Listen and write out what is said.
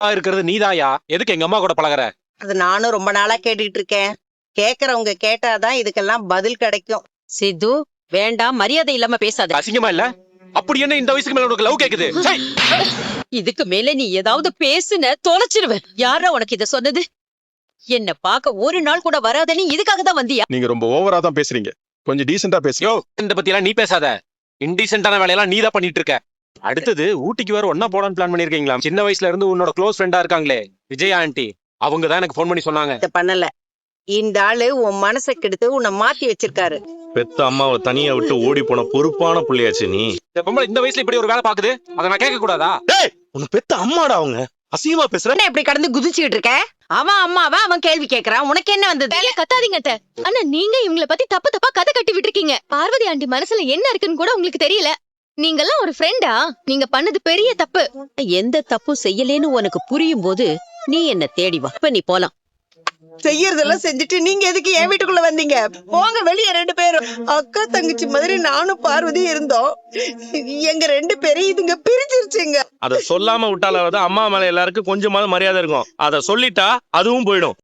இருக்கிறது நீதாயா? எதுக்கு எங்க அம்மா கூட பழகுற? அது நானும் ரொம்ப நாளா கேட்டுக்கிட்டு இருக்கேன். கேக்குறவங்க கேட்டாதான் இதுக்கெல்லாம் பதில் கிடைக்கும். சித்து, வேண்டாம், மரியாதை இல்லாம பேசாத. அசிங்கமா இல்ல? அப்படி என்ன இந்த வயசுக்கு மேல உனக்கு லவ் கேக்குது? சை! இதுக்கு மேல நீ ஏதாவது பேசுன தொலைச்சிருவேன். யாரா உனக்கு இத சொன்னது? என்ன பாக்க ஒரு நாள் கூட வராத நீ இதுக்காக தான் வந்தியா? நீங்க ரொம்ப ஓவரா தான் பேசுறீங்க. கொஞ்சம் டீசெண்டா பேசுங்க. யோ, இந்த பத்தி எல்லாம் நீ பேசாத. இன்டீசென்டான வேலையெல்லாம் நீதான் பண்ணிட்டு இருக்க. அடுத்தது ஊட்டிக்கு வேற ஒன்னா போடான்னு பிளான் பண்ணிருக்கீங்களா? சின்ன வயசுல இருந்து உன்னோட க்ளோஸ் ஃப்ரெண்டா இருக்காங்களே விஜயா ஆண்டி, அவங்க தான் எனக்கு ஃபோன் பண்ணி சொன்னாங்க. இத பண்ணல. இந்த ஆளு உன் மனசை கெடுத்து உன்னை மாத்தி வச்சிருக்காரு. பெத்த அம்மாவை தனியா விட்டு ஓடி போன பொறுப்பான புள்ளையாச்சு நீ. இந்த பொம்பளை இந்த வயசுல இப்படி ஒரு வேலை பாக்குது, அதை நான் கேட்க கூடாதா? டேய், உன் பெத்த அம்மாடா அவங்க. அசிங்கமா பேசுற. என்ன இப்படி கடந்து குதிச்சுக்கிட்டு இருக்க? அவன் அம்மாவ அவன் கேள்வி கேக்குறான். உனக்கு என்ன வந்தது? கத்தாதீங்க அத்தை. ஆனா நீங்க இவங்கள பத்தி தப்பு தப்பா கதை கட்டி விட்டுருக்கீங்க. பார்வதி ஆண்டி மனசுல என்ன இருக்குன்னு கூட உங்களுக்கு தெரியல. நீங்கெல்லாம் ஒரு ஃப்ரெண்டா? நீங்க பண்ணது பெரிய தப்பு. எந்த தப்பும் செய்யலேன்னு உனக்கு புரியும் போது நீ என்ன தேடி வா. இப்ப நீ போலாம். செய்யறதெல்லாம் செஞ்சுட்டு நீங்க எதுக்கு என் வீட்டுக்குள்ள வந்தீங்க? போங்க வெளியே 2 பேரும். அக்கா தங்கச்சி மாதிரி நானும் பார்வதி இருந்தோம். எங்க 2 பேரும் இதுங்க பிரிச்சிருச்சுங்க. அத சொல்லாம விட்டாலாவது அம்மா மேல எல்லாருக்கும் கொஞ்சமாவது மரியாதை இருக்கும். அத சொல்லிட்டா அதுவும் போயிடும்.